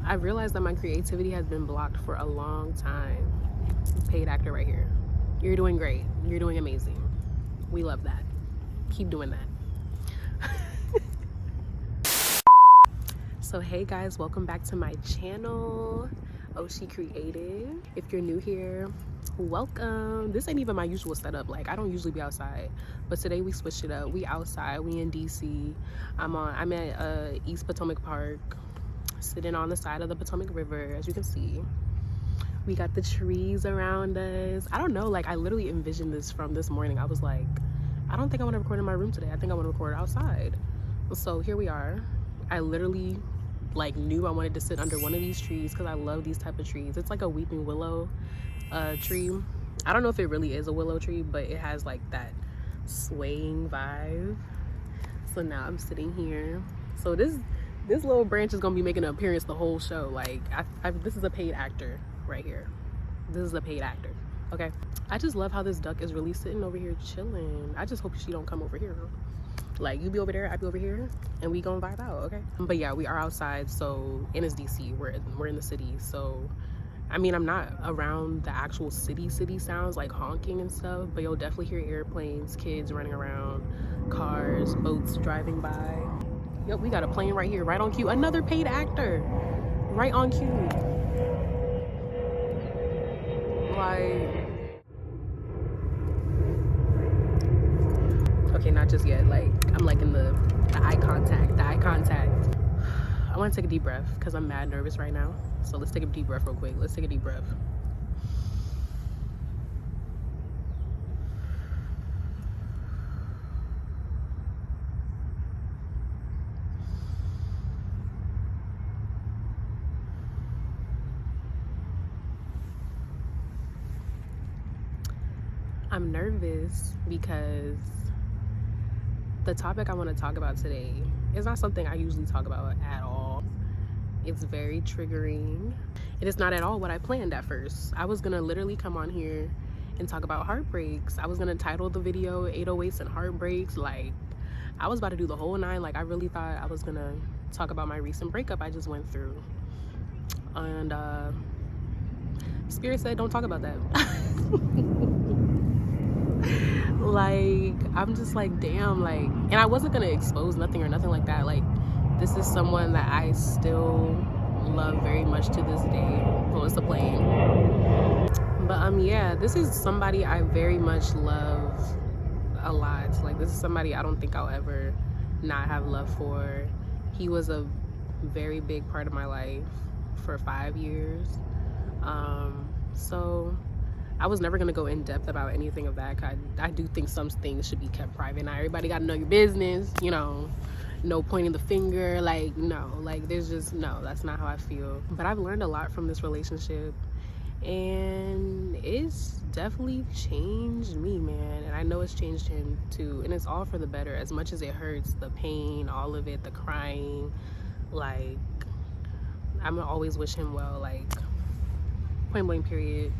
I realized that my creativity has been blocked for a long time. Paid actor right here. You're doing great. You're doing amazing. We love that. Keep doing that. So hey guys, welcome back to my channel, Oshi Creative. If you're new here, welcome. This ain't even my usual setup. Like, I don't usually be outside, but today we switched it up. We outside. We in DC. I'm at East Potomac Park, sitting on the side of the Potomac River. As you can see, we got the trees around us. I don't know, like, I literally envisioned this from this morning. I was like, I don't think I want to record in my room today. I think I want to record outside. So here we are. I literally like knew I wanted to sit under one of these trees because I love these type of trees. It's like a weeping willow tree. I don't know if it really is a willow tree, but it has like that swaying vibe. So now I'm sitting here. So this little branch is gonna be making an appearance the whole show. Like, this is a paid actor right here. This is a paid actor. Okay. I just love how this duck is really sitting over here chilling. I just hope she don't come over here. Like, you be over there, I be over here, and we gonna vibe out, okay? But yeah, we are outside, so, and it's DC, we're in the city, so, I mean, I'm not around the actual city sounds, like honking and stuff, but you'll definitely hear airplanes, kids running around, cars, boats driving by. Yep, we got a plane right here, right on cue. Another paid actor, right on cue. Like, okay, not just yet. Like, I'm like in the eye contact. I want to take a deep breath because I'm mad nervous right now. So let's take a deep breath real quick. Let's take a deep breath. I'm nervous because the topic I want to talk about today is not something I usually talk about at all. It's very triggering. It is not at all what I planned at first. I was gonna literally come on here and talk about heartbreaks. I was gonna title the video 808s and Heartbreaks. Like, I was about to do the whole nine. Like, I really thought I was gonna talk about my recent breakup I just went through. And Spirit said don't talk about that. Like, I'm just like, damn, like, and I wasn't gonna expose nothing or nothing like that. Like, this is someone that I still love very much to this day. Oh, it's a plane. But yeah, this is somebody I very much love a lot. Like, this is somebody I don't think I'll ever not have love for. He was a very big part of my life for 5 years. So I was never gonna go in depth about anything of that. I do think some things should be kept private. Not everybody gotta know your business, you know, no pointing the finger. Like, no, like, there's just, no, that's not how I feel. But I've learned a lot from this relationship, and it's definitely changed me, man. And I know it's changed him too, and it's all for the better. As much as it hurts, the pain, all of it, the crying, like, I'm gonna always wish him well, like, point blank period.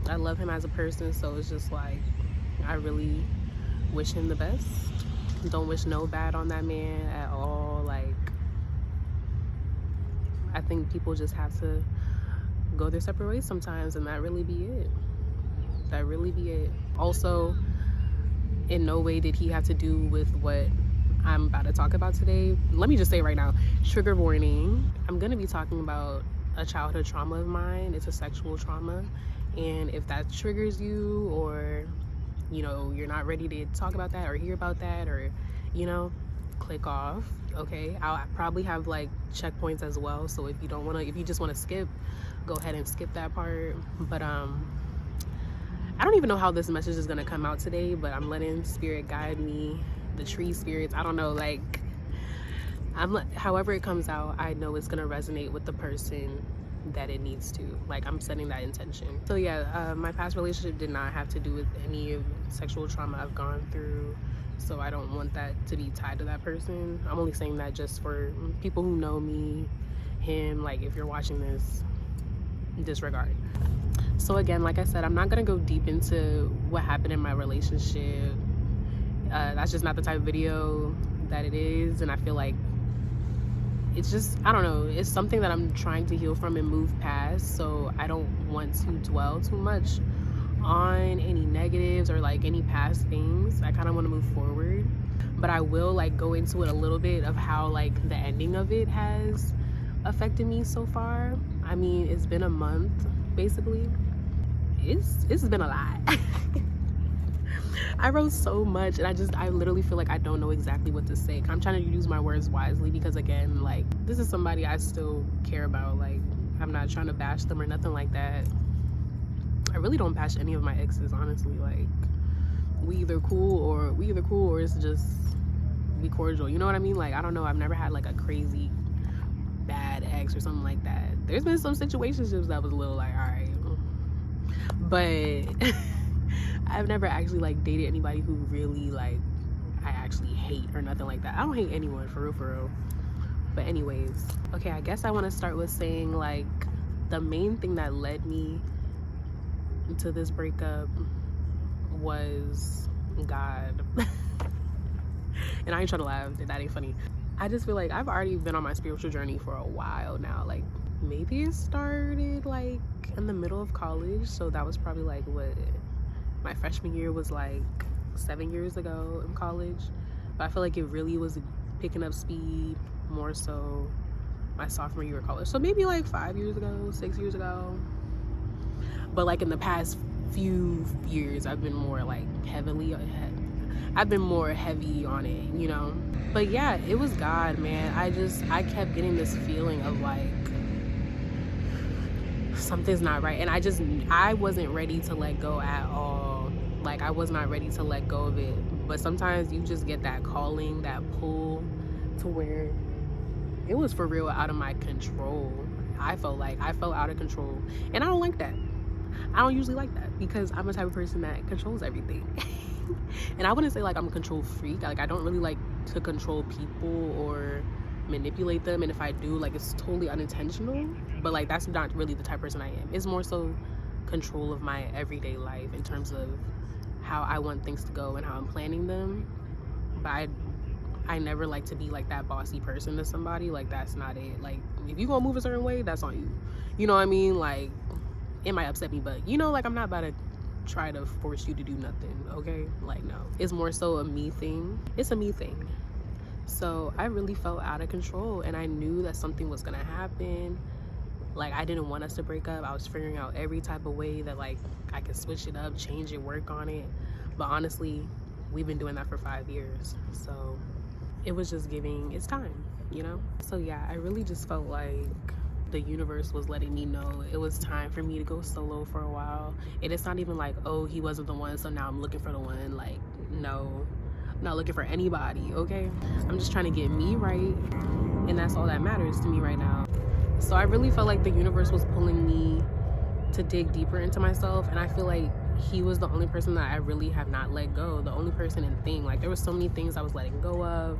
I love him as a person, so it's just like, I really wish him the best. Don't wish no bad on that man at all. Like, I think people just have to go their separate ways sometimes, and that really be it. That really be it. Also, in no way did he have to do with what I'm about to talk about today. Let me just say right now, trigger warning. I'm gonna be talking about a childhood trauma of mine. It's a sexual trauma. And if that triggers you, or, you know, you're not ready to talk about that or hear about that, or, you know, click off, okay? I'll probably have like checkpoints as well. So if you don't want to, if you just want to skip, go ahead and skip that part. But I don't even know how this message is going to come out today, but I'm letting Spirit guide me, the tree spirits. I don't know, like, however it comes out, I know it's going to resonate with the person that it needs to. Like, I'm setting that intention. So yeah, my past relationship did not have to do with any of sexual trauma I've gone through, so I don't want that to be tied to that person. I'm only saying that just for people who know me, him. Like, if you're watching this, disregard. So again, like I said, I'm not gonna go deep into what happened in my relationship. That's just not the type of video that it is, and I feel like it's just, I don't know, it's something that I'm trying to heal from and move past. So I don't want to dwell too much on any negatives or like any past things. I kind of want to move forward, but I will like go into it a little bit of how like the ending of it has affected me so far. I mean, it's been a month basically. It's been a lot. I wrote so much and I literally feel like I don't know exactly what to say. I'm trying to use my words wisely because again, like, this is somebody I still care about. Like, I'm not trying to bash them or nothing like that. I really don't bash any of my exes, honestly. Like, we either cool or it's just we cordial, you know what I mean? Like, I don't know, I've never had like a crazy bad ex or something like that. There's been some situationships that was a little like, all right, but I've never actually like dated anybody who really like I actually hate or nothing like that. I don't hate anyone, for real. But anyways, okay, I guess I want to start with saying like the main thing that led me to this breakup was God. And I ain't trying to laugh, that ain't funny. I just feel like I've already been on my spiritual journey for a while now. Like, maybe it started like in the middle of college, so that was probably like what my freshman year was, like 7 years ago in college. But I feel like it really was picking up speed more so my sophomore year of college, so maybe like 5 years ago, 6 years ago. But like in the past few years I've been more like I've been more heavy on it, you know. But yeah, it was God, man. I kept getting this feeling of like something's not right, and I wasn't ready to let go at all. Like, I was not ready to let go of it. But sometimes you just get that calling, that pull, to where it was for real out of my control. I felt out of control, and I don't like that. I don't usually like that because I'm the type of person that controls everything. And I wouldn't say like I'm a control freak. Like, I don't really like to control people or manipulate them, and if I do, like, it's totally unintentional. But like, that's not really the type of person I am. It's more so control of my everyday life in terms of how I want things to go and how I'm planning them. But I never like to be like that bossy person to somebody. Like, that's not it. Like, if you gonna move a certain way, that's on you, you know what I mean? Like, it might upset me, but you know, like, I'm not about to try to force you to do nothing, okay? Like, no, it's more so a me thing. It's a me thing. So I really felt out of control, and I knew that something was gonna happen. Like, I didn't want us to break up. I was figuring out every type of way that like I could switch it up, change it, work on it. But honestly, we've been doing that for 5 years, so it was just giving its time, you know? So yeah, I really just felt like the universe was letting me know it was time for me to go solo for a while. And it's not even like, oh, he wasn't the one, so now I'm looking for the one. Like, no, I'm not looking for anybody, okay? I'm just trying to get me right, and that's all that matters to me right now. So I really felt like the universe was pulling me to dig deeper into myself, and I feel like he was the only person that I really have not let go, the only person and thing. Like, there were so many things I was letting go of.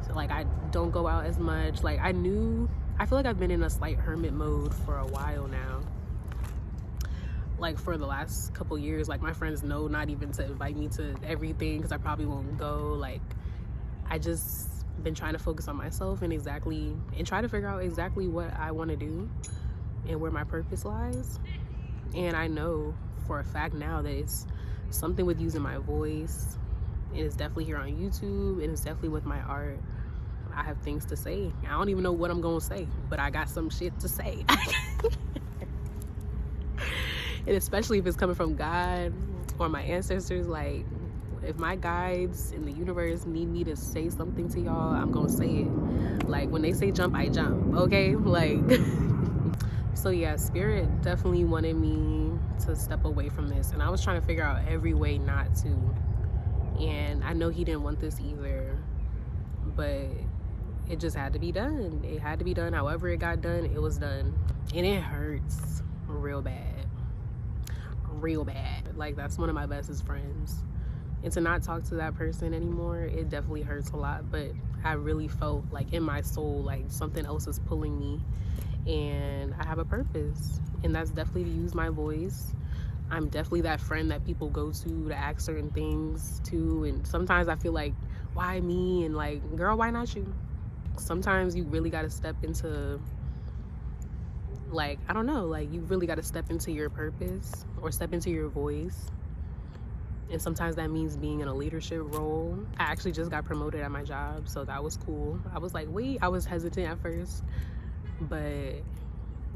So like, I don't go out as much. Like, I feel like I've been in a slight hermit mode for a while now. Like, for the last couple years, like, my friends know not even to invite me to everything because I probably won't go. Like, I just been trying to focus on myself and try to figure out exactly what I want to do and where my purpose lies. And I know for a fact now that it's something with using my voice, and it's definitely here on YouTube, and it's definitely with my art. I have things to say. I don't even know what I'm gonna say, but I got some shit to say. And especially if it's coming from God or my ancestors, like, if my guides in the universe need me to say something to y'all, I'm gonna say it. Like, when they say jump, I jump, okay? Like, so yeah, Spirit definitely wanted me to step away from this, and I was trying to figure out every way not to. And I know he didn't want this either, but it just had to be done. It had to be done. However it got done, it was done. And it hurts real bad. Real bad. Like, that's one of my bestest friends. And to not talk to that person anymore, it definitely hurts a lot. But I really felt like in my soul, like something else is pulling me. And I have a purpose. And that's definitely to use my voice. I'm definitely that friend that people go to ask certain things to. And sometimes I feel like, why me? And like, girl, why not you? sometimes you really got to step into, like, I don't know, like, you really got to step into your purpose or step into your voice. And sometimes that means being in a leadership role. I actually just got promoted at my job, so that was cool. I was like, wait, I was hesitant at first, but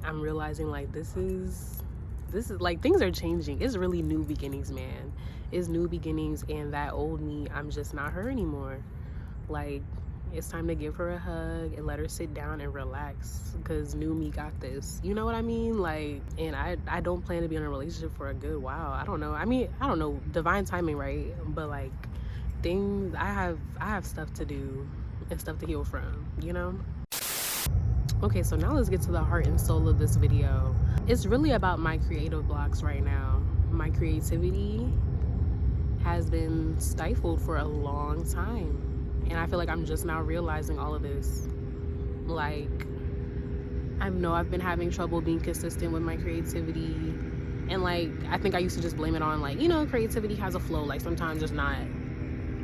I'm realizing, like, this is like, things are changing. It's really new beginnings, man. It's new beginnings, and that old me, I'm just not her anymore. Like, it's time to give her a hug and let her sit down and relax, because new me got this. You know what I mean? Like, and I don't plan to be in a relationship for a good while. I don't know. I mean, I don't know, divine timing, right? But like, things, I have stuff to do and stuff to heal from, you know? Okay, so now let's get to the heart and soul of this video. It's really about my creative blocks right now. My creativity has been stifled for a long time. And I feel like I'm just now realizing all of this. Like, I know I've been having trouble being consistent with my creativity. And like, I think I used to just blame it on, like, you know, creativity has a flow. Like, sometimes there's not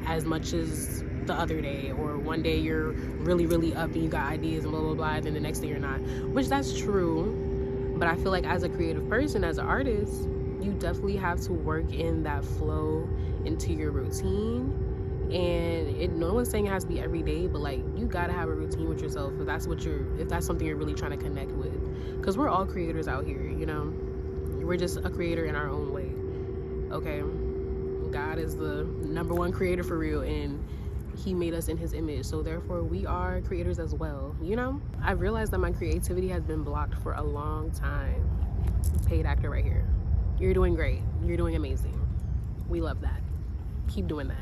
as much as the other day, or one day you're really, really up and you got ideas and blah, blah, blah, then the next day you're not, which that's true. But I feel like as a creative person, as an artist, you definitely have to work in that flow into your routine. And no one's saying it has to be every day, but like, you gotta have a routine with yourself if that's something you're really trying to connect with, because we're all creators out here, you know. We're just a creator in our own way. Okay, God is the #1 creator for real, and he made us in his image, so therefore we are creators as well, you know. I realized that my creativity has been blocked for a long time. Paid actor right here. You're doing great. You're doing amazing. We love that. Keep doing that.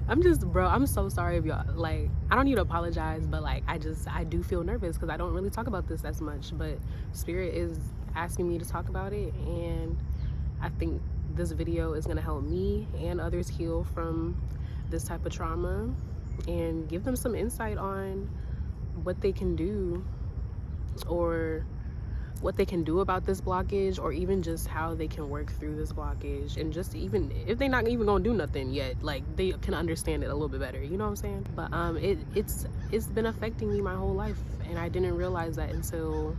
I'm so sorry if y'all, like, I don't need to apologize, but like, I do feel nervous because I don't really talk about this as much, but Spirit is asking me to talk about it, and I think this video is going to help me and others heal from this type of trauma and give them some insight on what they can do, or what they can do about this blockage, or even just how they can work through this blockage, and just even if they're not even gonna do nothing yet, like, they can understand it a little bit better, you know what I'm saying? But it's been affecting me my whole life, and I didn't realize that until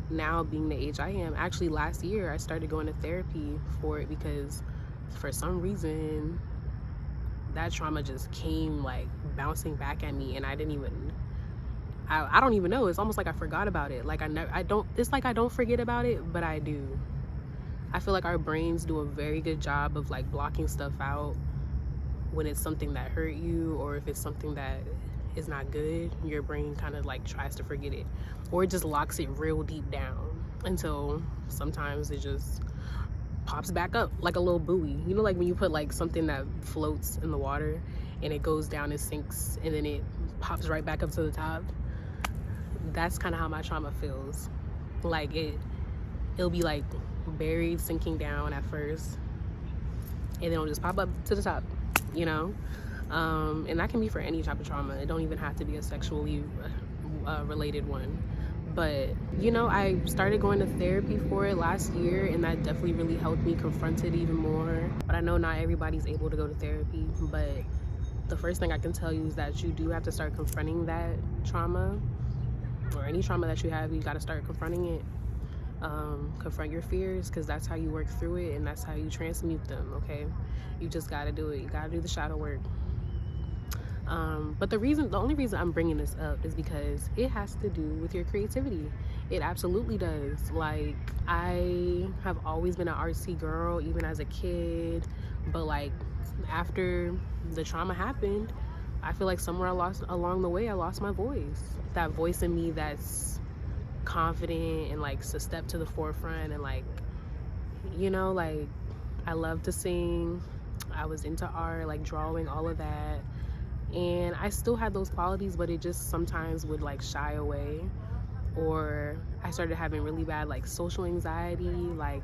now, being the age I am. Actually, last year I started going to therapy for it, because for some reason that trauma just came like bouncing back at me, and I don't even know. It's almost like I forgot about it. Like, it's like I don't forget about it, but I do. I feel like our brains do a very good job of like blocking stuff out when it's something that hurt you, or if it's something that is not good. Your brain kind of like tries to forget it, or it just locks it real deep down until sometimes it just pops back up like a little buoy. You know, like when you put like something that floats in the water and it goes down and sinks, and then it pops right back up to the top. That's kind of how my trauma feels. Like, it'll be like buried, sinking down at first, and then it'll just pop up to the top, you know. And that can be for any type of trauma. It don't even have to be a sexually related one. But, you know, I started going to therapy for it last year, and that definitely really helped me confront it even more. But I know not everybody's able to go to therapy, but the first thing I can tell you is that you do have to start confronting that trauma, or any trauma that you have. You got to start confronting it. Confront your fears, because that's how you work through it, and that's how you transmute them. Okay, you just got to do it. You got to do the shadow work. But the only reason I'm bringing this up is because it has to do with your creativity. It absolutely does. Like, I have always been an artsy girl, even as a kid, but like, after the trauma happened, I feel like somewhere along the way I lost my voice. That voice in me that's confident and like to step to the forefront, and like, you know, like, I love to sing, I was into art, like drawing, all of that, and I still had those qualities, but it just sometimes would like shy away. Or I started having really bad like social anxiety. Like,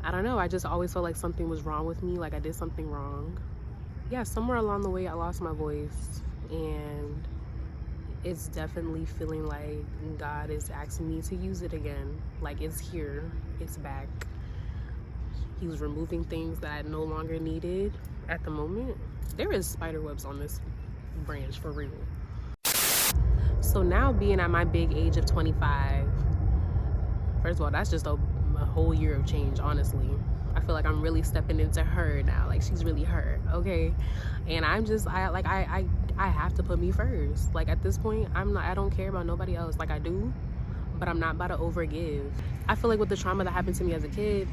I don't know, I just always felt like something was wrong with me, like I did something wrong. Yeah, somewhere along the way I lost my voice, and it's definitely feeling like God is asking me to use it again. Like, it's here, it's back. He was removing things that I no longer needed, at the moment. There is spider webs on this branch for real. So now, being at my big age of 25, first of all, that's just a whole year of change, honestly. I feel like I'm really stepping into her now. Like, she's really her, okay? And I have to put me first. Like, at this point, I don't care about nobody else. Like, I do, but I'm not about to overgive. I feel like with the trauma that happened to me as a kid,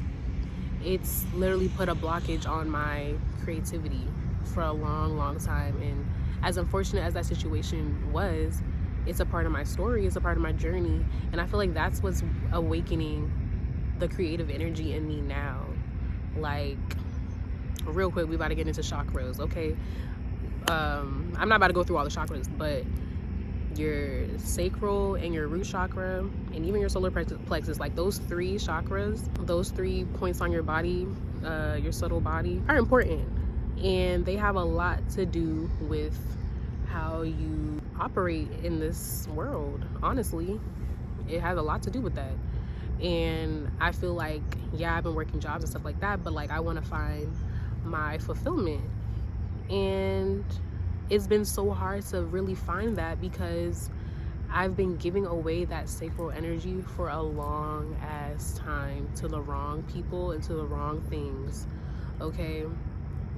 it's literally put a blockage on my creativity for a long time. And as unfortunate as that situation was, it's a part of my story, it's a part of my journey, and I feel like that's what's awakening the creative energy in me now. Like, real quick, we about to get into chakras, okay? I'm not about to go through all the chakras, but your sacral and your root chakra and even your solar plexus, like those 3 chakras, those 3 points on your body, your subtle body, are important, and they have a lot to do with how you operate in this world. Honestly, it has a lot to do with that. And I feel like, yeah, I've been working jobs and stuff like that, but like, I want to find my fulfillment, and it's been so hard to really find that because I've been giving away that sacral energy for a long ass time to the wrong people and to the wrong things, okay?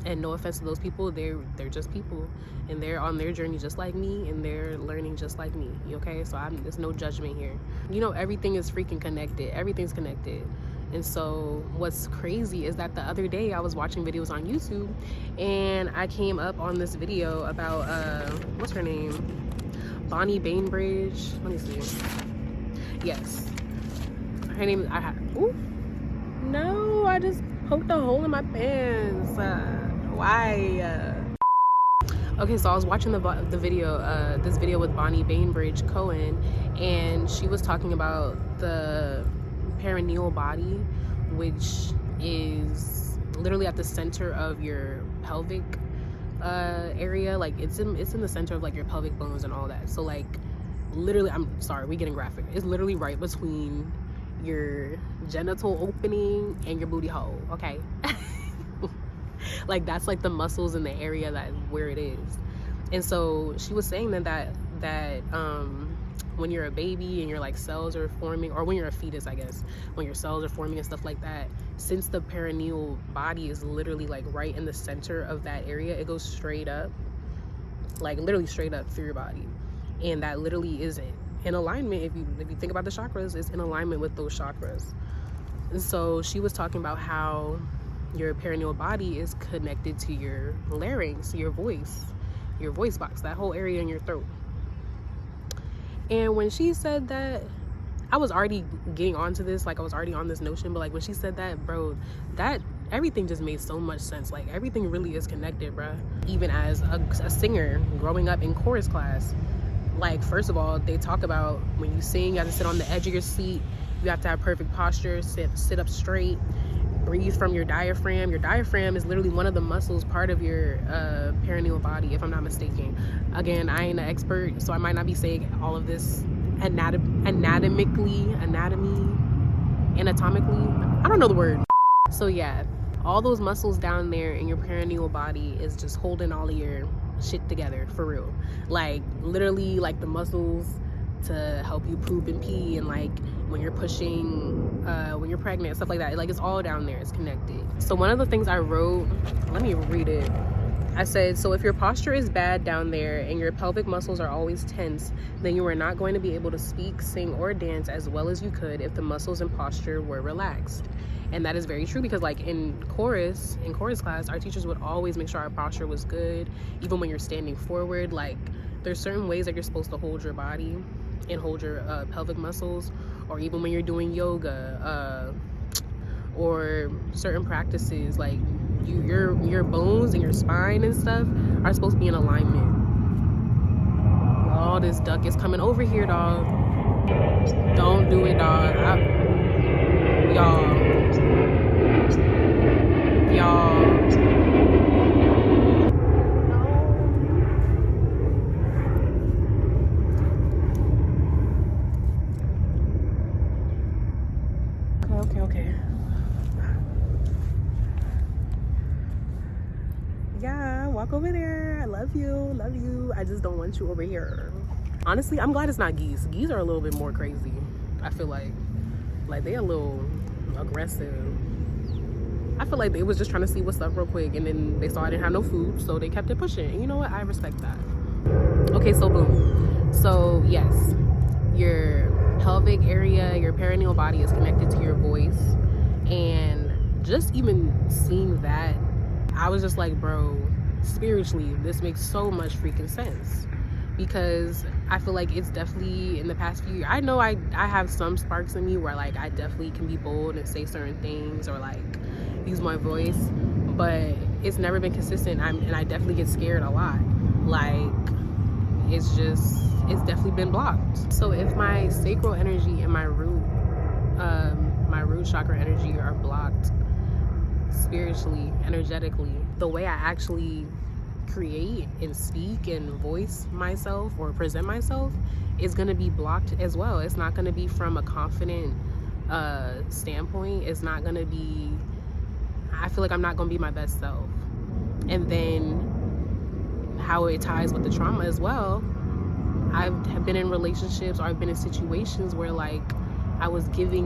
And no offense to those people, they're just people, and they're on their journey just like me, and they're learning just like me, okay? So there's no judgment here. You know, everything is freaking connected. Everything's connected. And so what's crazy is that the other day I was watching videos on YouTube, and I came up on this video about what's her name, Bonnie Bainbridge. Let me see. Yes, her name. Ooh, no, I just poked a hole in my pants. Why? Okay, so I was watching the video, this video with Bonnie Bainbridge Cohen, and she was talking about the perineal body, which is literally at the center of your pelvic area. Like, it's in the center of like your pelvic bones and all that. So like, literally, I'm sorry, we're getting graphic. It's literally right between your genital opening and your booty hole, okay? Like, that's like the muscles in the area that where it is. And so she was saying that when you're a baby and your like cells are forming, or when you're a fetus, I guess, when your cells are forming and stuff like that, since the perineal body is literally like right in the center of that area, it goes straight up, like literally straight up through your body. And that literally is in alignment. If you think about the chakras, it's in alignment with those chakras. And so she was talking about how your perineal body is connected to your larynx, your voice box, that whole area in your throat. And when she said that, I was already getting onto this, like I was already on this notion, but like when she said that, bro, that everything just made so much sense. Like, everything really is connected, bro. Even as a singer growing up in chorus class, like, first of all, they talk about when you sing, you have to sit on the edge of your seat, you have to have perfect posture, sit up straight, breathe from your diaphragm. Your diaphragm is literally one of the muscles, part of your perineal body, if I'm not mistaken. Again, I ain't an expert, so I might not be saying all of this anatomically. I don't know the word. So yeah, all those muscles down there in your perineal body is just holding all of your shit together, for real. Like, literally, like the muscles to help you poop and pee, and like when you're pushing, when you're pregnant, stuff like that. Like, it's all down there, it's connected. So one of the things I wrote, let me read it. I said, so if your posture is bad down there and your pelvic muscles are always tense, then you are not going to be able to speak, sing, or dance as well as you could if the muscles and posture were relaxed. And that is very true, because like in chorus class, our teachers would always make sure our posture was good. Even when you're standing forward, like, there's certain ways that you're supposed to hold your body and hold your pelvic muscles, or even when you're doing yoga, or certain practices, like your bones and your spine and stuff are supposed to be in alignment. Oh, this duck is coming over here, dog. Don't do it, dog. Y'all. Okay. over there. I love you. I just don't want you over here. Honestly, I'm glad it's not geese. Geese are a little bit more crazy. I feel like they're a little aggressive. I feel like they was just trying to see what's up real quick, and then they saw I didn't have no food, so they kept it pushing. And you know what? I respect that. Okay, so boom. So yes, your pelvic area, your perineal body is connected to your voice, and just even seeing that, I was just like, bro, spiritually, this makes so much freaking sense. Because I feel like it's definitely in the past few years, I know I have some sparks in me where like I definitely can be bold and say certain things or like use my voice, but it's never been consistent. And I definitely get scared a lot. Like it's definitely been blocked. So if my sacral energy and my root chakra energy are blocked spiritually, energetically, the way I actually create and speak and voice myself or present myself is going to be blocked as well. It's not going to be from a confident standpoint. It's not going to be, I feel like I'm not going to be my best self. And then how it ties with the trauma as well, I've been in relationships or I've been in situations where like I was giving,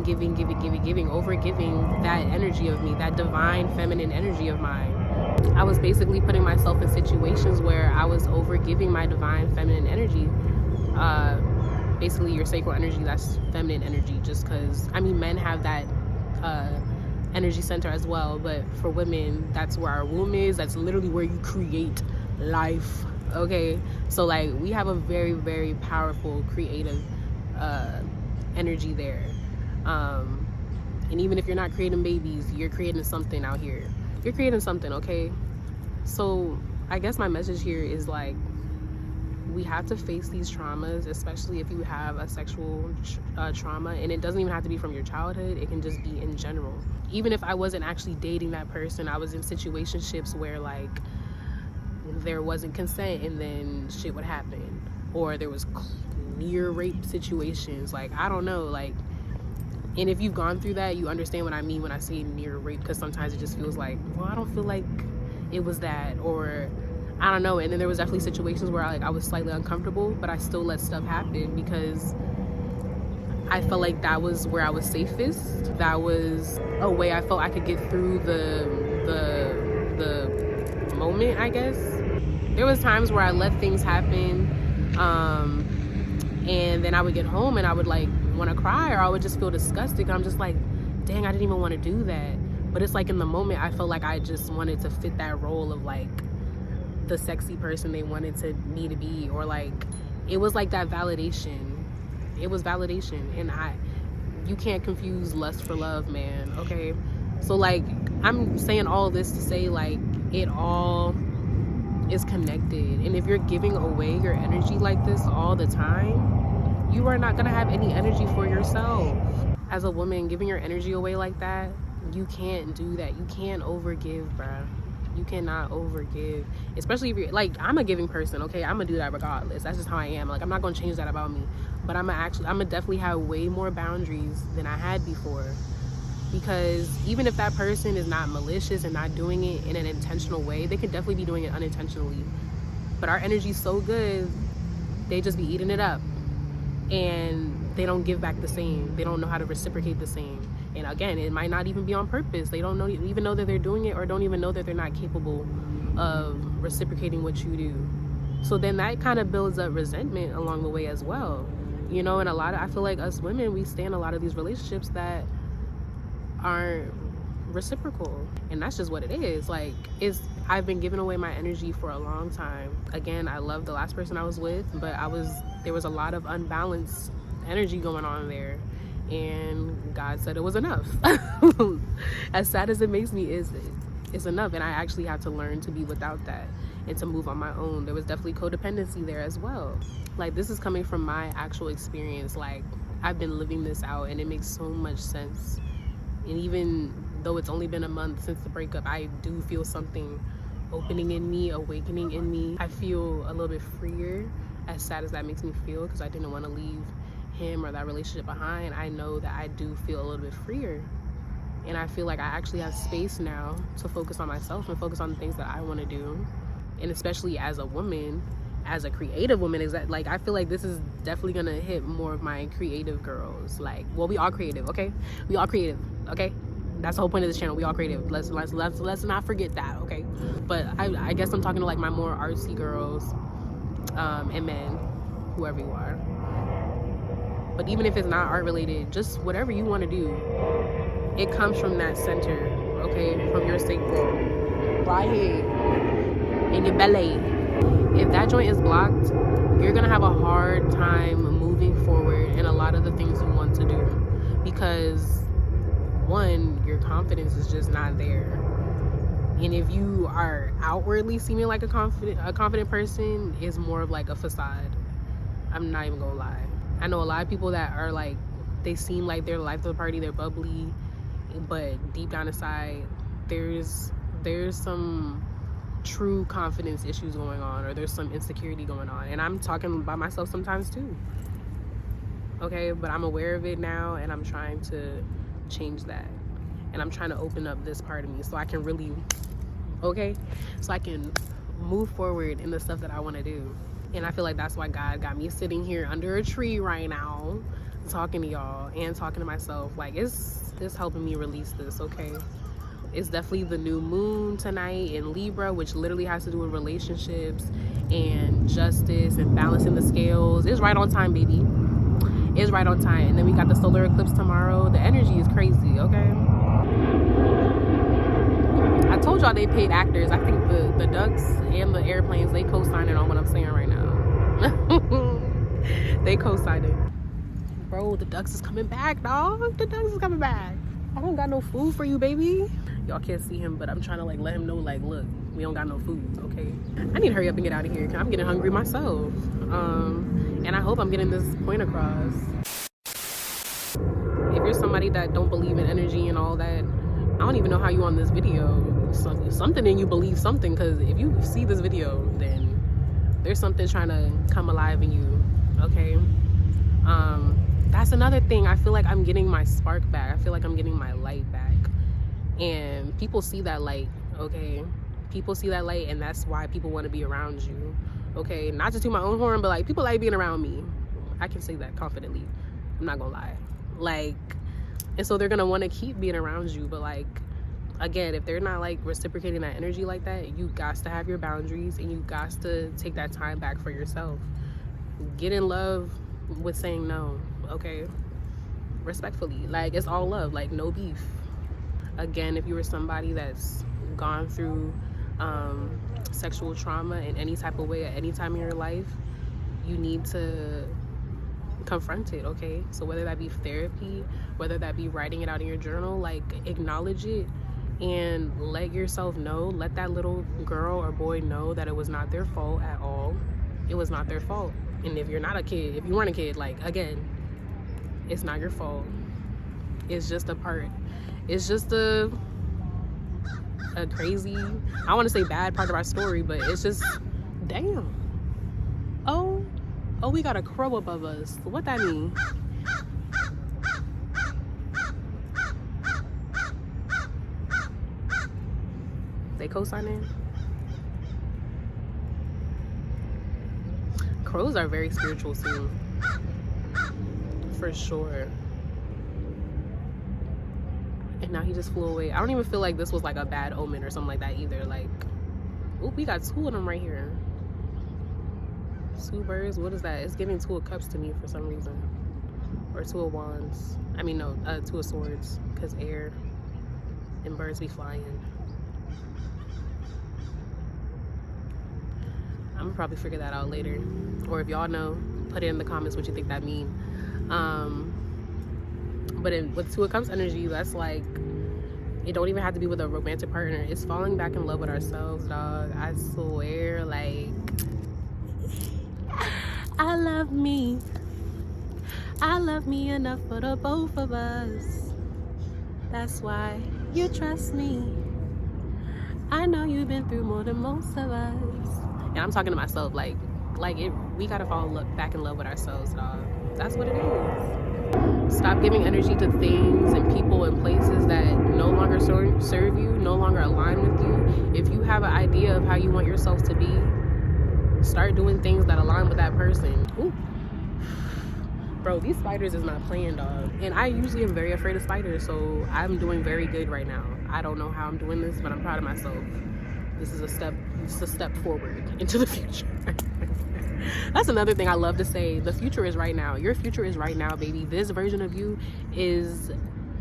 over giving that energy of me, that divine feminine energy of mine. I was basically putting myself in situations where I was over giving my divine feminine energy. Basically your sacral energy, that's feminine energy, just because, I mean, men have that energy center as well, but for women, that's where our womb is. That's literally where you create life. Okay, so like we have a very, very powerful creative energy there, and even if you're not creating babies, you're creating something out here. You're creating something, okay? So I guess my message here is like, we have to face these traumas, especially if you have a sexual trauma, and it doesn't even have to be from your childhood. It can just be in general. Even if I wasn't actually dating that person, I was in situationships where like there wasn't consent and then shit would happen, or there was near rape situations, like I don't know, like, and if you've gone through that, you understand what I mean when I say near rape, because sometimes it just feels like, well, I don't feel like it was that, or I don't know. And then there was definitely situations where I was slightly uncomfortable, but I still let stuff happen because I felt like that was where I was safest. That was a way I felt I could get through the moment, I guess. There was times where I let things happen, and then I would get home and I would like want to cry, or I would just feel disgusted. I'm just like, dang, I didn't even want to do that. But it's like in the moment, I felt like I just wanted to fit that role of like the sexy person they wanted me to be, or like it was like that validation. It was validation, and you can't confuse lust for love, man. Okay, so like I'm saying all this to say like it all is connected, and if you're giving away your energy like this all the time, you are not gonna have any energy for yourself. As a woman, giving your energy away like that, you can't do that. You can't overgive, bruh. You cannot overgive, especially if you're like, I'm a giving person, okay? I'm gonna do that regardless. That's just how I am. Like, I'm not gonna change that about me, but I'm gonna definitely have way more boundaries than I had before, because even if that person is not malicious and not doing it in an intentional way, they could definitely be doing it unintentionally. But our energy's so good, they just be eating it up, and they don't give back the same. They don't know how to reciprocate the same. And again, it might not even be on purpose. They don't even know that they're doing it, or don't even know that they're not capable of reciprocating what you do. So then that kind of builds up resentment along the way as well. You know, and I feel like us women, we stay in a lot of these relationships that aren't reciprocal, and that's just what it is. Like, I've been giving away my energy for a long time. Again, I love the last person I was with, but there was a lot of unbalanced energy going on there, and God said it was enough. As sad as it makes me, it's enough, and I actually had to learn to be without that and to move on my own. There was definitely codependency there as well. Like, this is coming from my actual experience. Like, I've been living this out, and it makes so much sense. And even though it's only been a month since the breakup, I do feel something opening in me, awakening in me. I feel a little bit freer, as sad as that makes me feel, because I didn't want to leave him or that relationship behind. I know that I do feel a little bit freer, and I feel like I actually have space now to focus on myself and focus on the things that I want to do. And especially as a woman, as a creative woman, is that like I feel like this is definitely gonna hit more of my creative girls. Like, well, we all creative, okay? We all creative, okay? That's the whole point of this channel. We all creative. Let's not forget that, okay? But I guess I'm talking to like my more artsy girls, and men, whoever you are. But even if it's not art related, just whatever you want to do, it comes from that center, okay? From your sacral, right here, in your belly. If that joint is blocked, you're gonna have a hard time moving forward in a lot of the things you want to do, because one, your confidence is just not there. And if you are outwardly seeming like a confident person, it's more of like a facade. I'm not even gonna lie. I know a lot of people that are like, they seem like they're life of the party, they're bubbly, but deep down inside, there's some true confidence issues going on, or there's some insecurity going on. And I'm talking about myself sometimes too, okay? But I'm aware of it now, and I'm trying to change that, and I'm trying to open up this part of me so I can really, okay, so I can move forward in the stuff that I want to do. And I feel like that's why God got me sitting here under a tree right now, talking to y'all and talking to myself. Like, it's helping me release this, okay? It's definitely the new moon tonight in Libra, which literally has to do with relationships and justice and balancing the scales. It's right on time, baby. It's right on time. And then we got the solar eclipse tomorrow. The energy is crazy, okay? I told y'all they paid actors. I think the ducks and the airplanes, they co-signing on what I'm saying right now. They co-signing. Bro, the ducks is coming back, dog. The ducks is coming back. I don't got no food for you, baby. Y'all can't see him, but I'm trying to like let him know, like, look, we don't got no food, okay? I need to hurry up and get out of here, because I'm getting hungry myself. And I hope I'm getting this point across. If you're somebody that don't believe in energy and all that, I don't even know how you on this video. Something in you believes something, because if you see this video, then there's something trying to come alive in you, okay? That's another thing. I feel like I'm getting my spark back. I feel like I'm getting my light back. And people see that light, okay? People see that light, and that's why people want to be around you, okay? Not to toot my own horn, but like, people like being around me. I can say that confidently. I'm not gonna lie. Like, and so they're gonna want to keep being around you. But like, again, if they're not like reciprocating that energy like that, you got to have your boundaries, and you got to take that time back for yourself. Get in love with saying no, okay? Respectfully. Like, it's all love, like no beef. Again, if you were somebody that's gone through sexual trauma in any type of way at any time in your life, you need to confront it, okay? So whether that be therapy, whether that be writing it out in your journal, like, acknowledge it and let yourself know, let that little girl or boy know that it was not their fault at all. It was not their fault. And if you're not a kid, if you weren't a kid, like, again, it's not your fault. It's just a part. It's just a crazy, I want to say bad part of our story, but it's just, damn. Oh, we got a crow above us. What that mean? They co-signing? Crows are very spiritual too, for sure. And now he just flew away. I don't even feel like this was like a bad omen or something like that either. Like, oh, we got two of them right here. Two birds. What is that? It's giving two of cups to me for some reason, or two of wands. I mean, no, two of swords, because air and birds be flying. I'm gonna probably figure that out later, or if y'all know, put it in the comments what you think that mean. But with two of cups energy, that's like, it don't even have to be with a romantic partner. It's falling back in love with ourselves, dog. I swear, like, I love me. I love me enough for the both of us. That's why you trust me. I know you've been through more than most of us. And I'm talking to myself, like we gotta fall back in love with ourselves, dog. That's what it is. Stop giving energy to things and people and places that no longer serve you, no longer align with you, If you have an idea of how you want yourself to be, start doing things that align with that person. Ooh. Bro, these spiders is not playing, dog. And I usually am very afraid of spiders, so I'm doing very good right now. I don't know how I'm doing this, but I'm proud of myself. This is a step forward into the future. That's another thing I love to say. The future is right now. Your future is right now, baby. This version of you is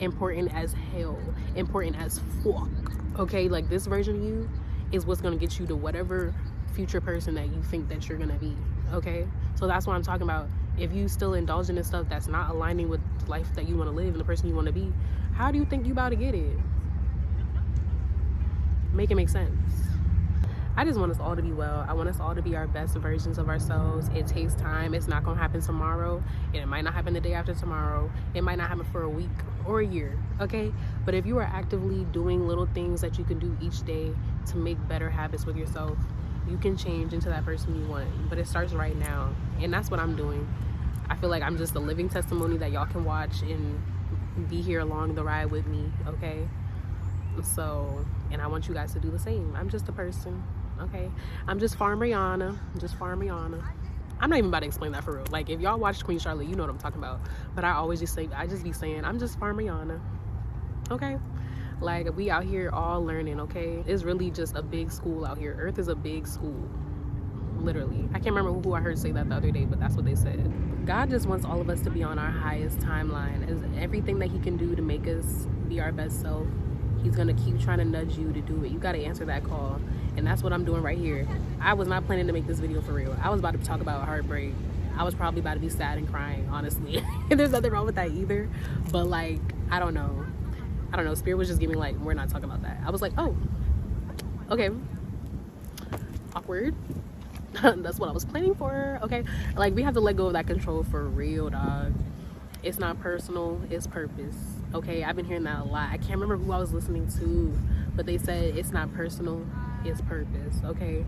important as hell. Important as fuck. Okay? Like, this version of you is what's gonna get you to whatever future person that you think that you're gonna be. Okay? So that's what I'm talking about. If you still indulging in stuff that's not aligning with life that you want to live and the person you want to be, how do you think you about to get it? Make it make sense. I just want us all to be well. I want us all to be our best versions of ourselves. It takes time. It's not gonna happen tomorrow, and it might not happen the day after tomorrow. It might not happen for a week or a year, okay? But if you are actively doing little things that you can do each day to make better habits with yourself, you can change into that person you want. But it starts right now, and that's what I'm doing. I feel like I'm just a living testimony that y'all can watch and be here along the ride with me, okay? So, and I want you guys to do the same. I'm just a person, okay? I'm just Farm Rihanna. I'm not even about to explain that for real. Like, if y'all watch Queen Charlotte, you know what I'm talking about. But I just be saying, I'm just Farm Rihanna, okay? Like, we out here all learning, okay? It's really just a big school out here. Earth is a big school. Literally. I can't remember who I heard say that the other day, but that's what they said. God just wants all of us to be on our highest timeline. As everything that he can do to make us be our best self, he's gonna keep trying to nudge you to do it. You gotta answer that call. And that's what I'm doing right here. I was not planning to make this video for real. I was about to talk about heartbreak. I was probably about to be sad and crying, honestly. And there's nothing wrong with that either. But like, I don't know. Spirit was just giving like, we're not talking about that. I was like, oh, okay. Awkward. That's what I was planning for, okay? Like, we have to let go of that control for real, dog. It's not personal, it's purpose, okay? I've been hearing that a lot. I can't remember who I was listening to, but they said it's not personal, it's purpose, okay?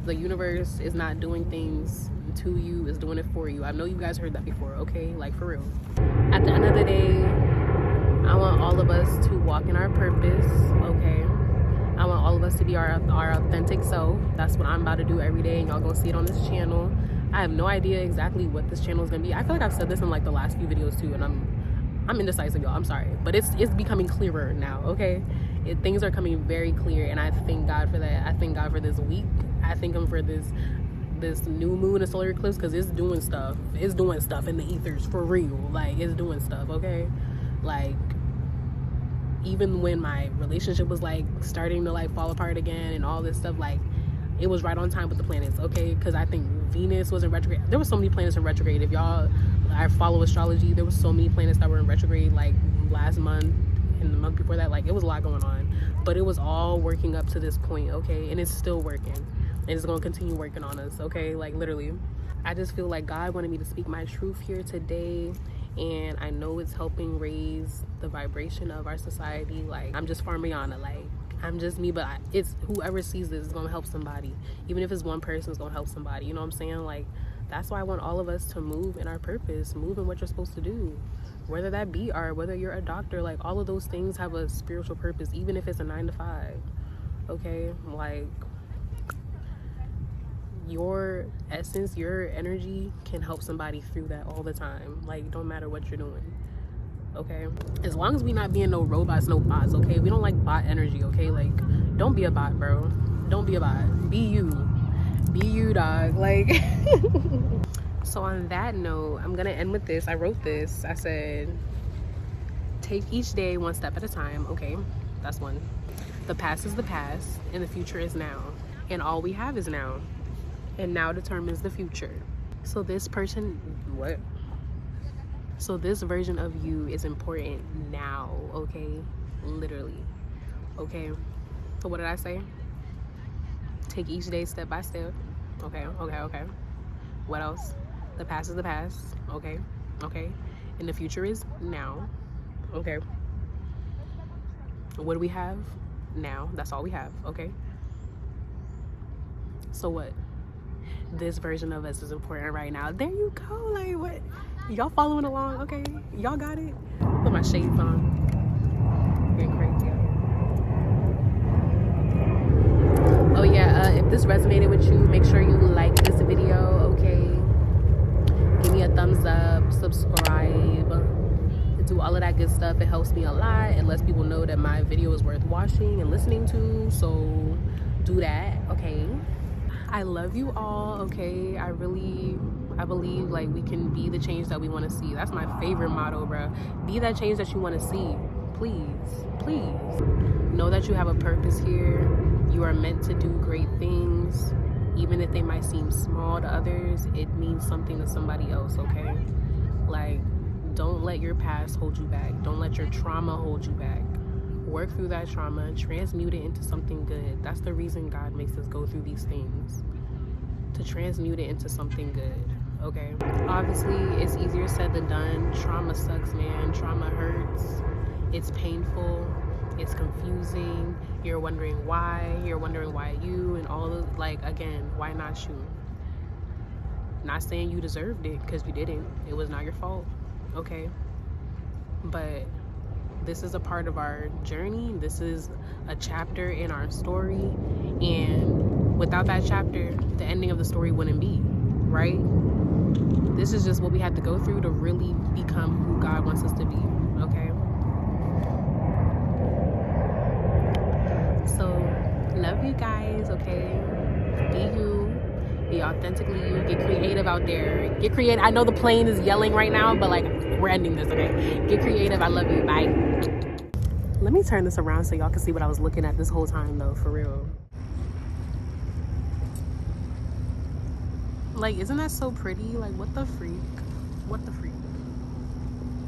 The universe is not doing things to you, it's doing it for you. I know you guys heard that before, okay? Like, for real. At the end of the day, I want all of us to walk in our purpose, okay? I want all of us to be our authentic self. That's what I'm about to do every day, and y'all gonna see it on this channel. I have no idea exactly what this channel is gonna be. I feel like I've said this in like the last few videos too, and I'm indecisive, y'all. I'm sorry, but it's becoming clearer now, okay? Things are coming very clear, and I thank God for that. I thank God for this week. I thank him for this new moon and solar eclipse, because it's doing stuff. It's doing stuff in the ethers for real. Like, it's doing stuff, okay? Like, even when my relationship was like starting to like fall apart again and all this stuff, like, it was right on time with the planets, okay? Because I think Venus was in retrograde. There were so many planets in retrograde. If y'all follow astrology, there was so many planets that were in retrograde like last month and the month before that. Like, it was a lot going on, but it was all working up to this point, okay? And it's still working, and it's going to continue working on us, okay? Like, literally, I just feel like God wanted me to speak my truth here today, and I know it's helping raise the vibration of our society. Like, I'm just Farm Rihanna, like, I'm just me, but it's whoever sees this is gonna help somebody. Even if it's one person, it's gonna help somebody, you know what I'm saying? Like, that's why I want all of us to move in our purpose, move in what you're supposed to do, whether that be art, whether you're a doctor. Like, all of those things have a spiritual purpose, even if it's a 9 to 5, okay? Like, your essence, your energy can help somebody through that all the time. Like, don't matter what you're doing, okay? As long as we not being no robots, no bots, okay? We don't like bot energy, okay? Like, don't be a bot, bro. Don't be a bot. Be you, dog. Like, so on that note, I'm gonna end with this. I wrote this. I said, take each day one step at a time, okay? That's one. The past is the past, and the future is now, and all we have is now. And now determines the future. So this person, so this version of you is important now, okay? Literally, okay? So what did I say? Take each day step by step, okay? What else? The past is the past, okay? And the future is now, okay? What do we have? Now. That's all we have, okay? So what? This version of us is important right now. There you go. Like, what? Y'all following along? Okay, y'all got it. Put my shades on. Getting crazy. this resonated with you, make sure you like this video, okay? Give me a thumbs up, subscribe, do all of that good stuff. It helps me a lot. It lets people know that my video is worth watching and listening to, so do that, okay? I love you all, okay? I believe like we can be the change that we want to see. That's my favorite motto, bro. Be that change that you want to see. Please know that you have a purpose here. You are meant to do great things, even if they might seem small to others. It means something to somebody else, okay? Like, don't let your past hold you back. Don't let your trauma hold you back. Work through that trauma, transmute it into something good. That's the reason God makes us go through these things, to transmute it into something good, okay? Obviously, it's easier said than done. Trauma sucks, man. Trauma hurts. It's painful. It's confusing. You're wondering why. You're wondering why you, and all of, like, again, why not you? Not saying you deserved it, because you didn't. It was not your fault, okay? But this is a part of our journey. This is a chapter in our story, and without that chapter, the ending of the story wouldn't be, right? This is just what we had to go through to really become who God wants us to be, okay? So, love you guys, okay? Be you. Be authentically you. Get creative out there. Get creative. I know the plane is yelling right now, but like, we're ending this, okay? Get creative. I love you. Bye. Let me turn this around so y'all can see what I was looking at this whole time, though, for real. Like, isn't that so pretty? Like, what the freak? What the freak?